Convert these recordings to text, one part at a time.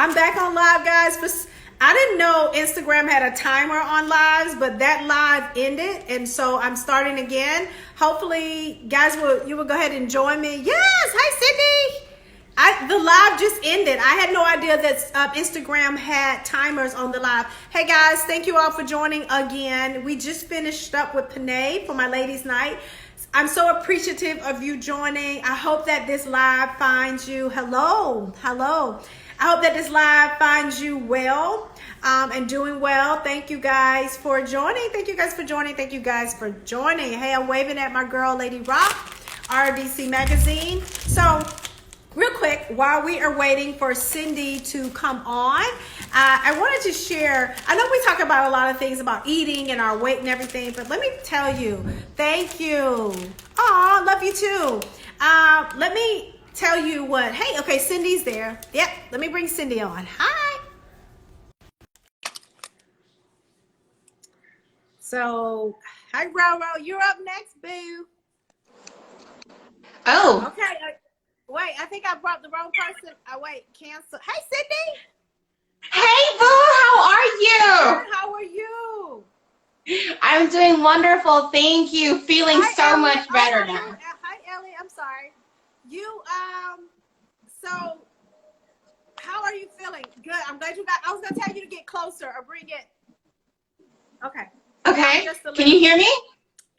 I'm back on live, guys. I didn't know Instagram had a timer on lives, but that live ended, and so I'm starting again. Hopefully, guys, you will go ahead and join me. Yes, hi Sydney. The live just ended. I had no idea that Instagram had timers on the live. Hey guys, thank you all for joining again. We just finished up with Panay for my ladies' night. I'm so appreciative of you joining. I hope that this live finds you. Hello. I hope that this live finds you well and doing well. Thank you guys for joining. Thank you guys for joining. Hey, I'm waving at my girl, Lady Rock, RDC Magazine. So, real quick, while we are waiting for Cindy to come on, I wanted to share, I know we talk about a lot of things about eating and our weight and everything, but let me tell you, thank you. Aw, love you too. Let me tell you what, hey, okay, Cindy's there. Yep, let me bring Cindy on. Hi. So, hi, Roro, you're up next, boo. Oh. Okay, wait, I think I brought the wrong person. Wait, cancel. Hey, Cindy. Hey, Boo, how are you? Good, how are you? I'm doing wonderful, thank you. Feeling so much better now. Hi, Ellie, I'm sorry. So, how are you feeling? Good, I'm glad you got, I was going to tell you to get closer or bring it. Okay. Okay, can you hear me?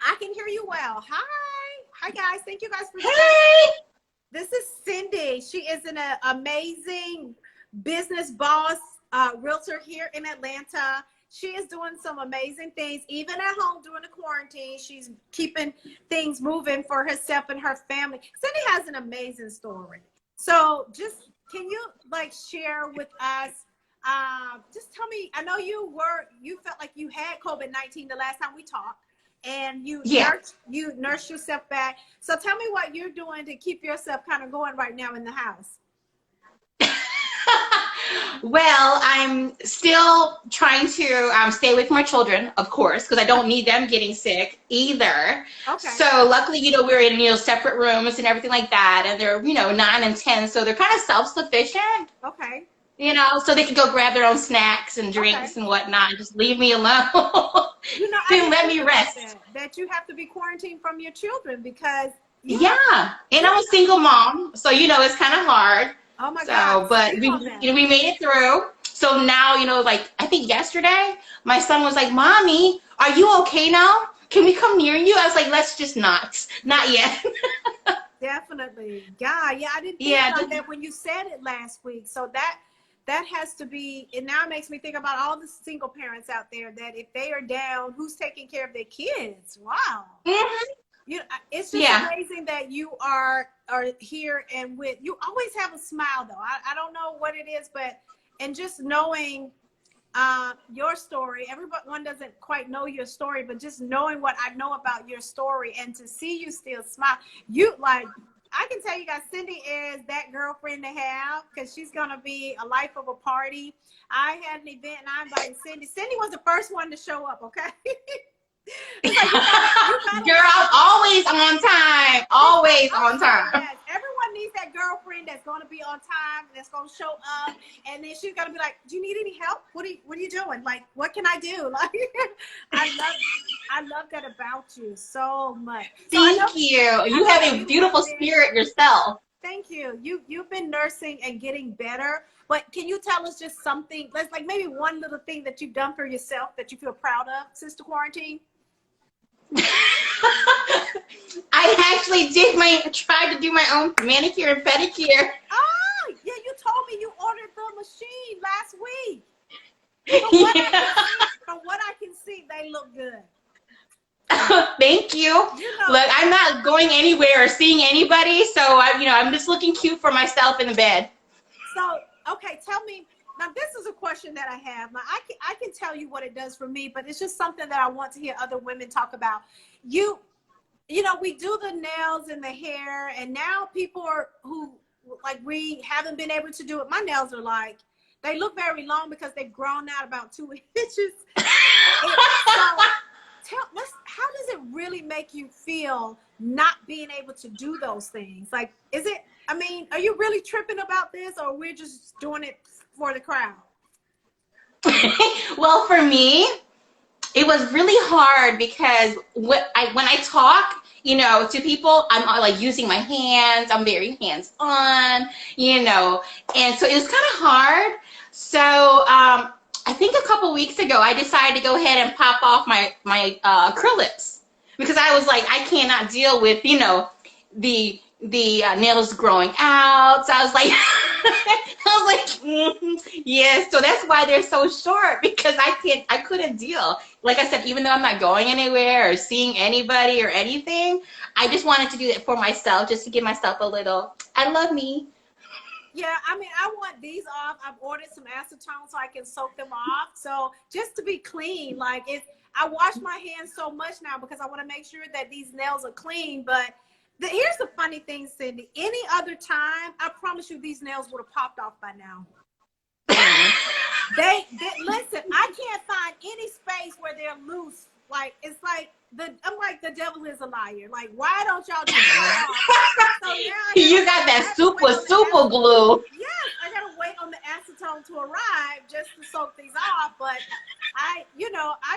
I can hear you well. Hi, guys, thank you guys for joining. Hey! This is Cindy. She is an amazing business boss, realtor here in Atlanta. She is doing some amazing things, even at home during the quarantine. She's keeping things moving for herself and her family. Cindy has an amazing story. So just, can you share with us, just tell me, I know you felt like you had COVID-19 the last time we talked. And you nursed yourself back. So tell me what you're doing to keep yourself kind of going right now in the house. Well, I'm still trying to stay with my children, of course, because I don't need them getting sick either. Okay. So luckily, we're in, separate rooms and everything like that. And they're, 9 and 10. So they're kind of self-sufficient. Okay. So they can go grab their own snacks and drinks and whatnot and just leave me alone. To let me rest. That you have to be quarantined from your children because and I'm a single mom, so it's kind of hard. Oh my God! But we made it through. So now I think yesterday my son was like, "Mommy, are you okay now? Can we come near you?" I was like, "Let's just not yet." Definitely, I didn't think about that when you said it last week. So that has to be, and now it makes me think about all the single parents out there that if they are down, who's taking care of their kids? Wow. Mm-hmm. It's just amazing that you are here, and you always have a smile though. I don't know what it is, and just knowing your story, everyone doesn't quite know your story, but just knowing what I know about your story and to see you still smile, I can tell you guys, Cindy is that girlfriend to have because she's going to be a life of a party. I had an event and I invited Cindy. Cindy was the first one to show up, okay? Girl, always on time. Always on time. Yes. Everyone needs that girlfriend that's going to be on time, that's going to show up, and then she's going to be like, "Do you need any help? What are you doing? What can I do?" I love that about you so much. Thank you. You have a beautiful spirit yourself. Thank you. You've been nursing and getting better. But can you tell us just something? Let's maybe one little thing that you've done for yourself that you feel proud of since the quarantine. I actually tried to do my own manicure and pedicure. Oh, yeah, you told me you ordered the machine last week. From what I can see, they look good. Thank you. Look, I'm not going anywhere or seeing anybody, so I'm just looking cute for myself in the bed. So, okay, tell me. Now, this is a question that I have. Now, I can tell you what it does for me, but it's just something that I want to hear other women talk about. We do the nails and the hair, and now people we haven't been able to do it. My nails are they look very long because they've grown out about 2 inches. So, how does it really make you feel not being able to do those things? Is it I mean, are you really tripping about this, or we're just doing it for the crowd? Well, for me, it was really hard because when I talk, to people, I'm like using my hands. I'm very hands on, and so it was kind of hard. So I think a couple weeks ago, I decided to go ahead and pop off my acrylics because I was like, I cannot deal with the nails growing out. So I was like, yes. So that's why they're so short, because I couldn't deal. Like I said, even though I'm not going anywhere or seeing anybody or anything, I just wanted to do that for myself, just to give myself a little, I love me. Yeah, I mean, I want these off. I've ordered some acetone so I can soak them off. So just to be clean, like I wash my hands so much now because I want to make sure that these nails are clean. But here's the funny thing, Cindy. Any other time, I promise you these nails would have popped off by now. They listen, I can't find any space where they're loose. Like, it's like I'm like, the devil is a liar. Like, why don't y'all do that? So you got that super glue. Yes, I gotta wait on the acetone to arrive just to soak these off. But I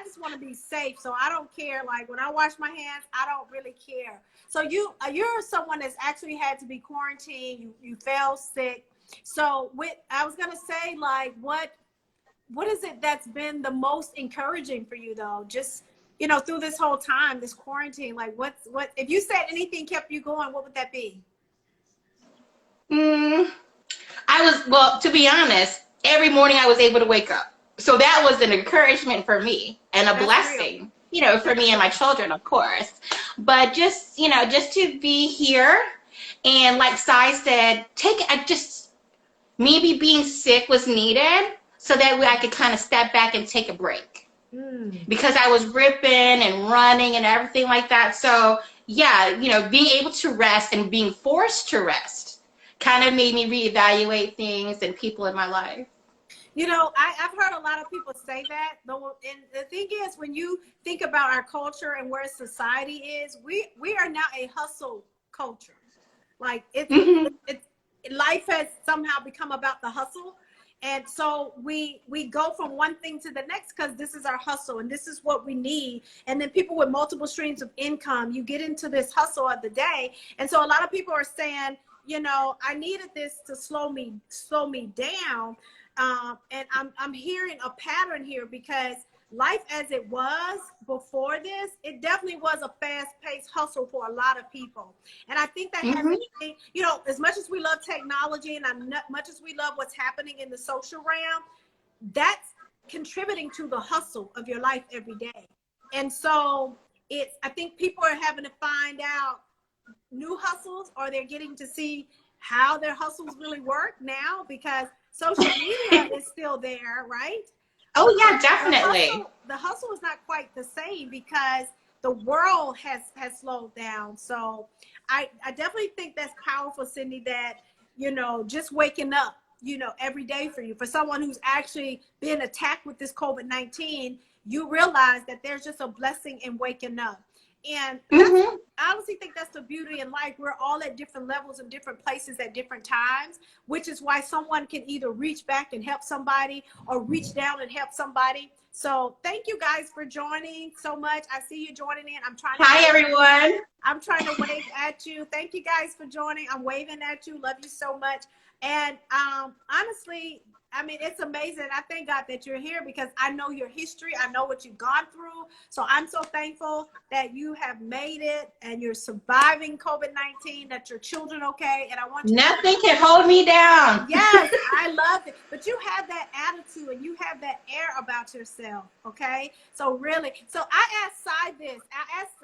just want to be safe, so I don't care. Like, when I wash my hands, I don't really care. So you're someone that's actually had to be quarantined. You fell sick. So I was gonna say, like, what is it that's been the most encouraging for you, though? Just through this whole time, this quarantine, like what if you said anything kept you going, what would that be? Well, to be honest, every morning I was able to wake up. So that was an encouragement for me and a blessing, for me and my children, of course. But just to be here, and like Sai said, maybe being sick was needed so that way I could kind of step back and take a break. Because I was ripping and running and everything like that. So yeah, being able to rest and being forced to rest kind of made me reevaluate things and people in my life. I've heard a lot of people say that, though, and the thing is, when you think about our culture and where society is, we are now a hustle culture. Like, life has somehow become about the hustle. And so we go from one thing to the next because this is our hustle and this is what we need. And then people with multiple streams of income, you get into this hustle of the day. And so a lot of people are saying, I needed this to slow me down. And I'm hearing a pattern here, because life as it was before this, it definitely was a fast-paced hustle for a lot of people. And I think that has anything, as much as we love technology and much as we love what's happening in the social realm, that's contributing to the hustle of your life every day. And so I think people are having to find out new hustles, or they're getting to see how their hustles really work now, because social media is still there, right? Oh yeah, definitely. The hustle is not quite the same because the world has slowed down. So I definitely think that's powerful, Cindy, that, just waking up, every day for you, for someone who's actually been attacked with this COVID-19, you realize that there's just a blessing in waking up. And I honestly think that's the beauty in life. We're all at different levels and different places at different times, which is why someone can either reach back and help somebody or reach down and help somebody. So thank you guys for joining so much. I see you joining in. Hi, everyone. I'm trying to wave at you. Thank you guys for joining. I'm waving at you. Love you so much. And honestly, I mean, it's amazing. I thank God that you're here because I know your history. I know what you've gone through. So I'm so thankful that you have made it and you're surviving COVID-19, that your children okay. And I want you Nothing can hold me down. Yes, I love it. But you have that attitude and you have that air about yourself, okay? So really, so I asked Sai this.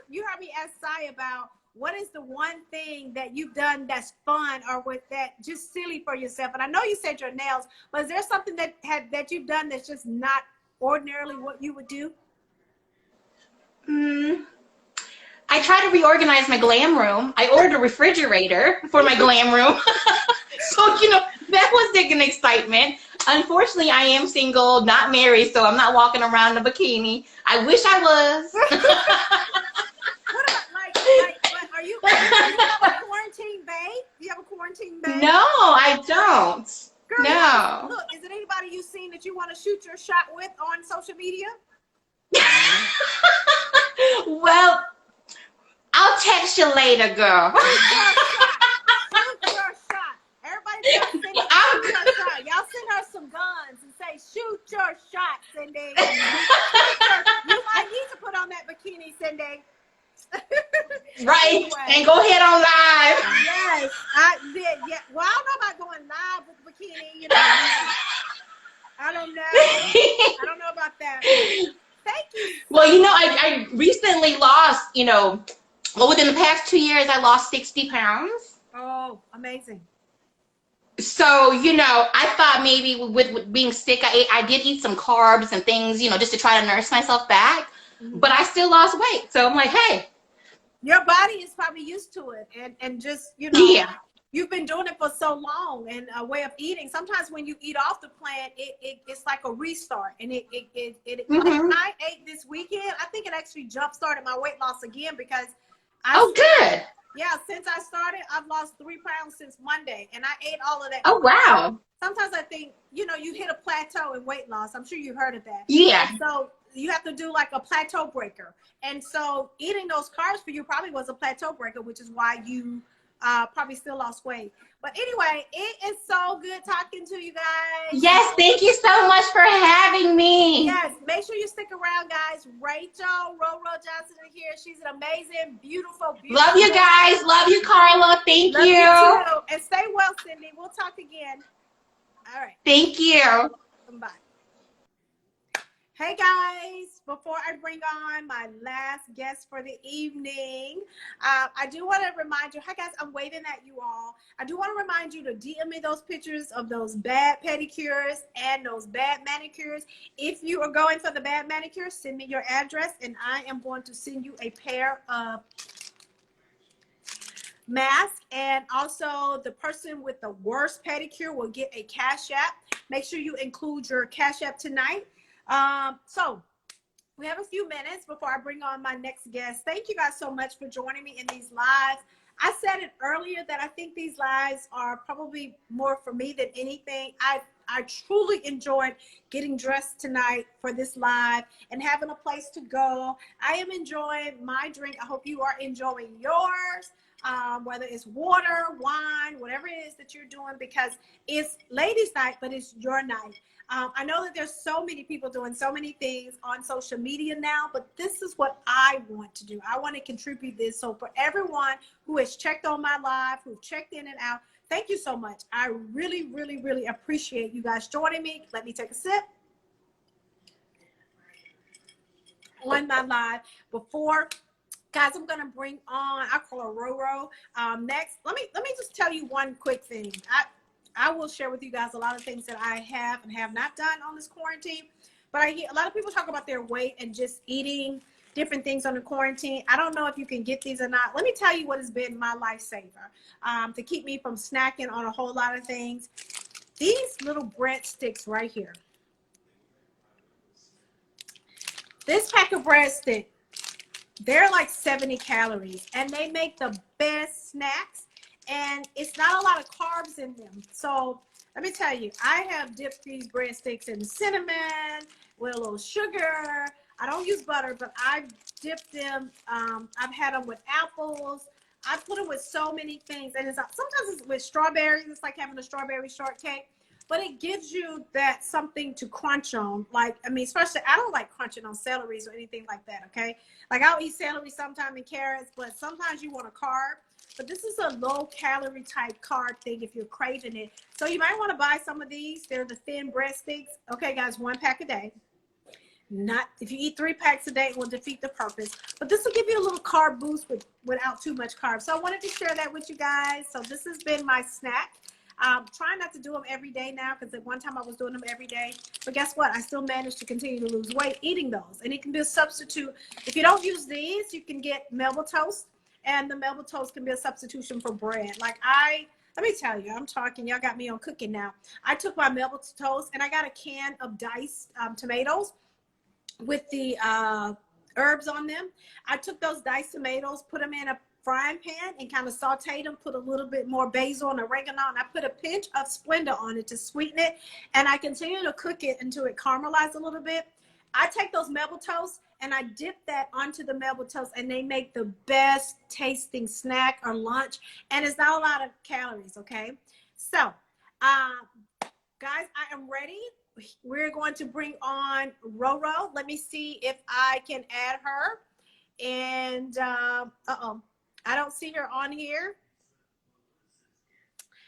You heard me ask Sai about what is the one thing that you've done that's fun or with that just silly for yourself? And I know you said your nails, but is there something that you've done that's just not ordinarily what you would do? I try to reorganize my glam room. I ordered a refrigerator for my glam room. So, that was an excitement. Unfortunately, I am single, not married, so I'm not walking around in a bikini. I wish I was. What about, are you a quarantine babe? You have a quarantine babe? No, I don't. Girl, no. Yes. Look, is it anybody you've seen that you want to shoot your shot with on social media? Well, I'll text you later, girl. Shoot your shot. Everybody tell Cindy to shoot her shot. Y'all send her some guns and say, shoot your shot, Cindy. You might need to put on that bikini, Cindy. Right. Anyway. And go ahead on live. Yes, I did. Yeah. Well, I don't know about going live with the bikini, you know. I don't know. I don't know about that. Thank you. Well, I recently lost, well, within the past 2 years, I lost 60 pounds. Oh, amazing. So, I thought maybe with being sick, I did eat some carbs and things, just to try to nurse myself back. Mm-hmm. But I still lost weight. So I'm like, hey. Your body is probably used to it. And just, yeah. You've been doing it for so long, and a way of eating. Sometimes when you eat off the plant, it's like a restart. And Mm-hmm. When I ate this weekend, I think it actually jump started my weight loss again because good. Yeah, since I started, I've lost 3 pounds since Monday, and I ate all of that. Oh, wow. Sometimes I think, you hit a plateau in weight loss. I'm sure you've heard of that. Yeah. So you have to do like a plateau breaker. And so eating those carbs for you probably was a plateau breaker, which is why you probably still lost weight. But anyway, it is so good talking to you guys. Yes, thank you so much for having me. Yes, make sure you stick around, guys. Rachel Roro Johnson is here. She's an amazing, beautiful. Love you guys. Love you, Carla. Thank you. You too. And stay well, Cindy. We'll talk again. All right. Thank you. Bye. Hey guys, before I bring on my last guest for the evening, I do want to remind you, hi guys, I'm waving at you all. I do want to remind you to DM me those pictures of those bad pedicures and those bad manicures. If you are going for the bad manicure, send me your address and I am going to send you a pair of masks. And also the person with the worst pedicure will get a Cash App. Make sure you include your Cash App tonight. So we have a few minutes before I bring on my next guest. Thank you guys so much for joining me in these lives. I said it earlier that I think these lives are probably more for me than anything. I truly enjoyed getting dressed tonight for this live and having a place to go. I am enjoying my drink. I hope you are enjoying yours. Whether it's water, wine, whatever it is that you're doing, because it's ladies' night, but it's your night. I know that there's so many people doing so many things on social media now, but this is what I want to do. I want to contribute this. So for everyone who has checked on my live, who've checked in and out, thank you so much. I really, really, really appreciate you guys joining me. Let me take a sip on my live. Before, guys, I'm gonna bring on, I call her Roro. Next, let me just tell you one quick thing. I will share with you guys a lot of things that I have and have not done on this quarantine. But I hear a lot of people talk about their weight and just eating different things on the quarantine. I don't know if you can get these or not. Let me tell you what has been my lifesaver to keep me from snacking on a whole lot of things. These little breadsticks right here. This pack of breadsticks, they're like 70 calories and they make the best snacks. And it's not a lot of carbs in them. So let me tell you, I have dipped these breadsticks in cinnamon with a little sugar. I don't use butter, but I dipped them. I've had them with apples. I put them with so many things. And sometimes it's with strawberries. It's like having a strawberry shortcake. But it gives you that something to crunch on. Like, I mean, especially, I don't like crunching on celeries or anything like that, okay? Like, I'll eat celery sometime and carrots, but sometimes you want a carb. But this is a low-calorie type carb thing if you're craving it. So you might want to buy some of these. They're the thin breadsticks. Okay, guys, 1 pack a day. Not if you eat 3 packs a day, it will defeat the purpose. But this will give you a little carb boost without too much carbs. So I wanted to share that with you guys. So this has been my snack. Trying not to do them every day now, because at one time I was doing them every day. But guess what? I still managed to continue to lose weight eating those. And it can be a substitute. If you don't use these, you can get Melba toast. And the Melba toast can be a substitution for bread. Like let me tell you, I'm talking, y'all got me on cooking now. I took my Melba toast and I got a can of diced tomatoes with the herbs on them. I took those diced tomatoes, put them in frying pan and kind of sauteed them, put a little bit more basil and oregano, and I put a pinch of Splenda on it to sweeten it, and I continue to cook it until it caramelizes a little bit. I take those Melba toasts and I dip that onto the Melba toast, and they make the best tasting snack or lunch, and it's not a lot of calories, okay? So, guys, I am ready. We're going to bring on Roro. Let me see if I can add her. And, I don't see her on here.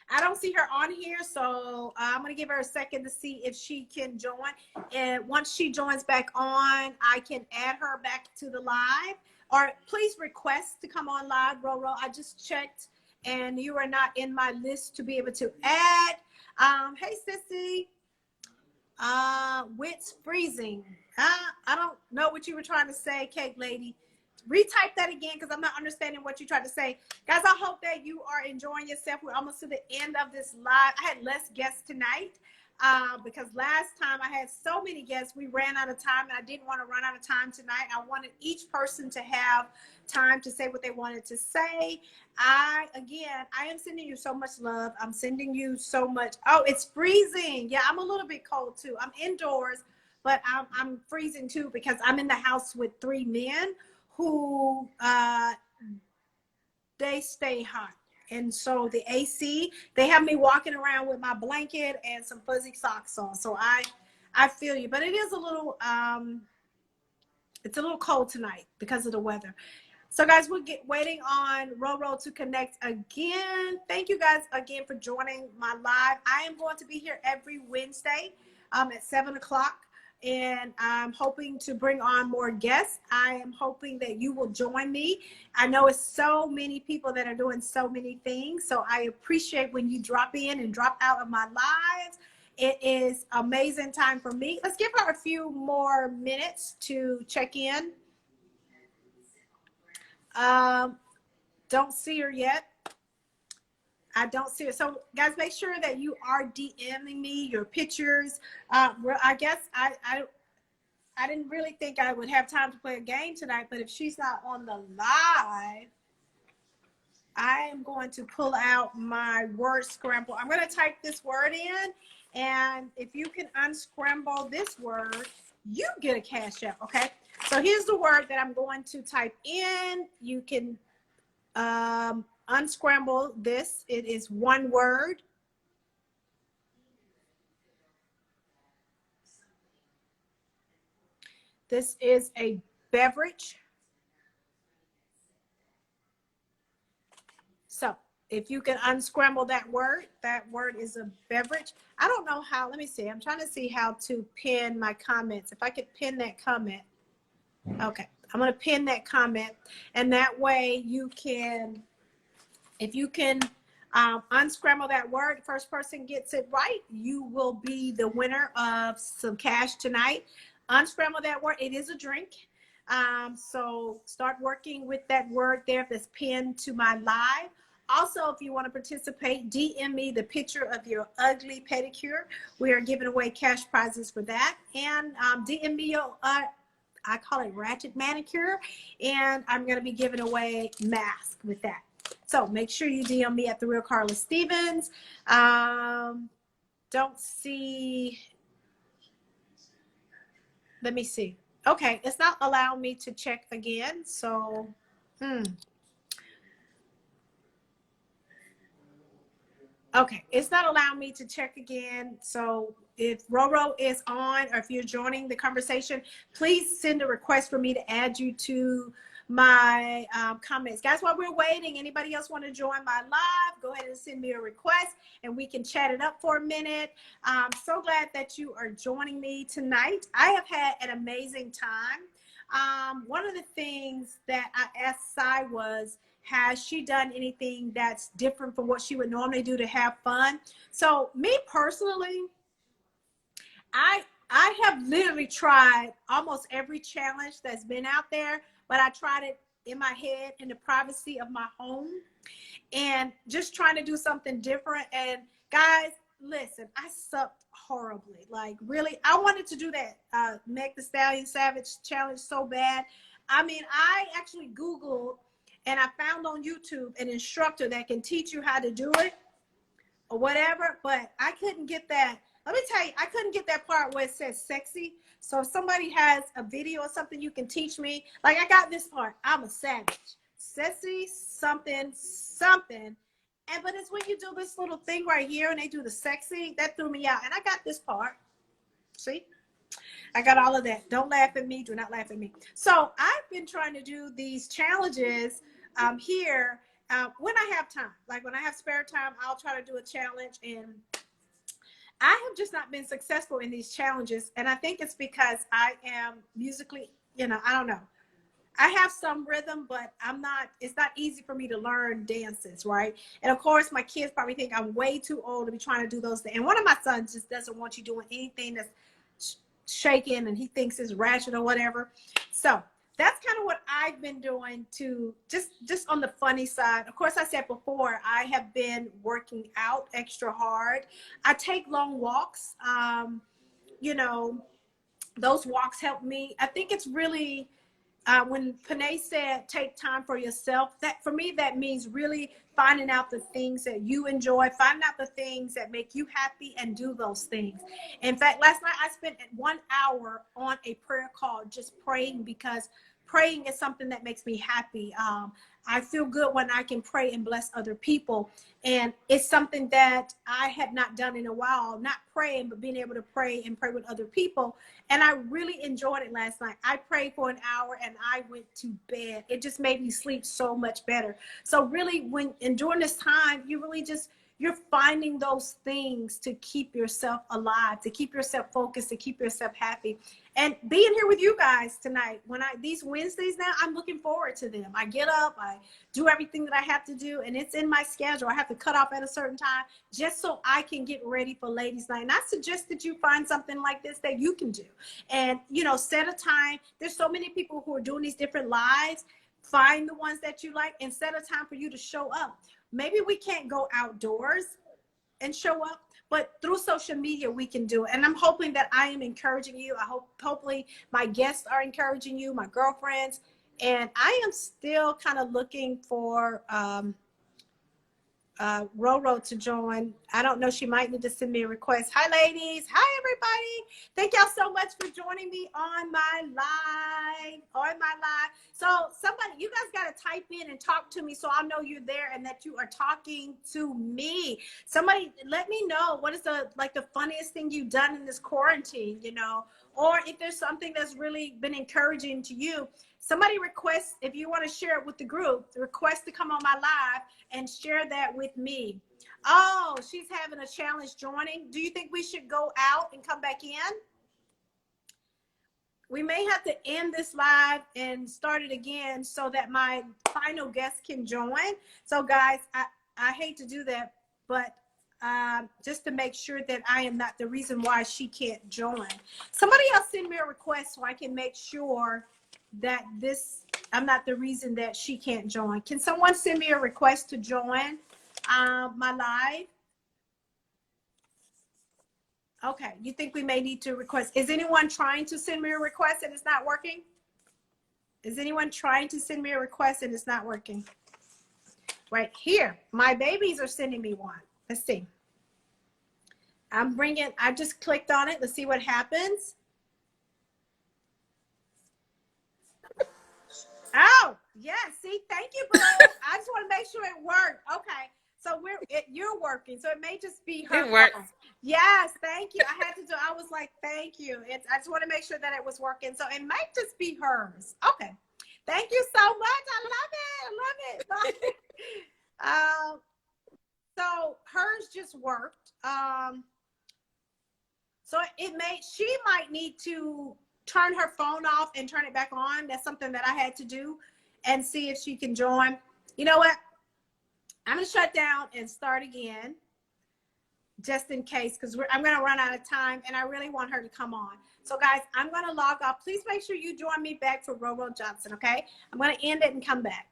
I don't see her on here, so I'm going to give her a second to see if she can join. And once she joins back on, I can add her back to the live. Or please request to come on live, Roro. I just checked, and you are not in my list to be able to add. Hey, sissy. Wits freezing. I don't know what you were trying to say, Cake Lady. Retype that again, because I'm not understanding what you tried to say. Guys, I hope that you are enjoying yourself. We're almost to the end of this live. I had less guests tonight because last time I had so many guests, we ran out of time, and I didn't want to run out of time tonight. I wanted each person to have time to say what they wanted to say. I am sending you so much love. I'm sending you so much. Oh, it's freezing. Yeah, I'm a little bit cold too. I'm indoors, but I'm freezing too because I'm in the house with 3 men who they stay hot, and so the AC, they have me walking around with my blanket and some fuzzy socks on. So I feel you, but it is a little it's a little cold tonight because of the weather. So guys, we're waiting on Roro to connect again. Thank you guys again for joining my live. I am going to be here every Wednesday at 7 o'clock. And I'm hoping to bring on more guests. I am hoping that you will join me. I know it's so many people that are doing so many things. So I appreciate when you drop in and drop out of my lives. It is amazing time for me. Let's give her a few more minutes to check in. Don't see her yet. I don't see it. So guys, make sure that you are DMing me your pictures. I guess I didn't really think I would have time to play a game tonight, but if she's not on the live, I am going to pull out my word scramble. I'm going to type this word in, and if you can unscramble this word, you get a cash app, okay? So here's the word that I'm going to type in. You can unscramble this. It is one word. This is a beverage. So if you can unscramble that word is a beverage. I don't know how, let me see. I'm trying to see how to pin my comments. If I could pin that comment. Okay, I'm going to pin that comment, and that way you can, if you can unscramble that word, the first person gets it right, you will be the winner of some cash tonight. Unscramble that word. It is a drink. So start working with that word there that's pinned to my live. Also, if you want to participate, DM me the picture of your ugly pedicure. We are giving away cash prizes for that. And DM me your, I call it ratchet manicure. And I'm going to be giving away mask with that. So make sure you DM me at The Real Carla Stevens. Don't see. Let me see. Okay, it's not allowing me to check again. So, Okay, it's not allowing me to check again. So if Roro is on, or if you're joining the conversation, please send a request for me to add you to my comments. Guys, while we're waiting, anybody else want to join my live, go ahead and send me a request and we can chat it up for a minute. I'm so glad that you are joining me tonight. I have had an amazing time. One of the things that I asked Sai was, has she done anything that's different from what she would normally do to have fun? So me personally, I have literally tried almost every challenge that's been out there, but I tried it in my head in the privacy of my home and just trying to do something different. And guys, listen, I sucked horribly. Like really, I wanted to do that Meg the Stallion Savage challenge so bad. I mean, I actually Googled and I found on YouTube an instructor that can teach you how to do it or whatever, but I couldn't get that. Let me tell you, I couldn't get that part where it says sexy. So if somebody has a video or something you can teach me, like I got this part. I'm a savage. Sexy something, something. And but it's when you do this little thing right here and they do the sexy, that threw me out. And I got this part. See? I got all of that. Don't laugh at me. Do not laugh at me. So I've been trying to do these challenges here when I have time. Like when I have spare time, I'll try to do a challenge. And I have just not been successful in these challenges. And I think it's because I am musically, I don't know. I have some rhythm, but it's not easy for me to learn dances, right? And of course, my kids probably think I'm way too old to be trying to do those things. And one of my sons just doesn't want you doing anything that's shaking and he thinks it's ratchet or whatever. So that's kind of what I've been doing to just on the funny side. Of course, I said before, I have been working out extra hard. I take long walks. Those walks help me. I think it's really, when Panay said, take time for yourself, that for me, that means really finding out the things that you enjoy, finding out the things that make you happy and do those things. In fact, last night I spent 1 hour on a prayer call, just praying, because praying is something that makes me happy. I feel good when I can pray and bless other people. And it's something that I had not done in a while, not praying, but being able to pray and pray with other people. And I really enjoyed it last night. I prayed for an hour and I went to bed. It just made me sleep so much better. So really during this time, you're finding those things to keep yourself alive, to keep yourself focused, to keep yourself happy. And being here with you guys tonight, these Wednesdays now, I'm looking forward to them. I get up, I do everything that I have to do, and it's in my schedule. I have to cut off at a certain time just so I can get ready for Ladies Night. And I suggest that you find something like this that you can do. And, set a time. There's so many people who are doing these different lives. Find the ones that you like and set a time for you to show up. Maybe we can't go outdoors and show up, but through social media, we can do it. And I'm hoping that I am encouraging you. Hopefully my guests are encouraging you, my girlfriends. And I am still kind of looking for Roro to join. I don't know. She might need to send me a request. Hi, ladies. Hi, everybody. Thank y'all so much for joining me on my live. So you guys got to type in and talk to me so I'll know you're there and that you are talking to me. Somebody let me know what is the funniest thing you've done in this quarantine, or if there's something that's really been encouraging to you. Somebody request, if you want to share it with the group, request to come on my live and share that with me. Oh, she's having a challenge joining. Do you think we should go out and come back in? We may have to end this live and start it again so that my final guest can join. So guys, I hate to do that, but just to make sure that I am not the reason why she can't join. Somebody else send me a request so I can make sure that I'm not the reason that she can't join. Can someone send me a request to join my live? Okay, you think we may need to request? Is anyone trying to send me a request and it's not working? Is anyone trying to send me a request and it's not working? Right here, my babies are sending me one. Let's see. I just clicked on it. Let's see what happens. Oh, yeah. See, thank you, bro. I just want to make sure it worked. Okay. So you're working. So it may just be her. It works. Yes. Thank you. I was like, thank you. I just want to make sure that it was working. So it might just be hers. Okay. Thank you so much. I love it. So hers just worked. So she might need to turn her phone off and turn it back on. That's something that I had to do, and see if she can join. You know what? I'm going to shut down and start again just in case, because I'm going to run out of time and I really want her to come on. So guys, I'm going to log off. Please make sure you join me back for Roro Johnson. Okay. I'm going to end it and come back.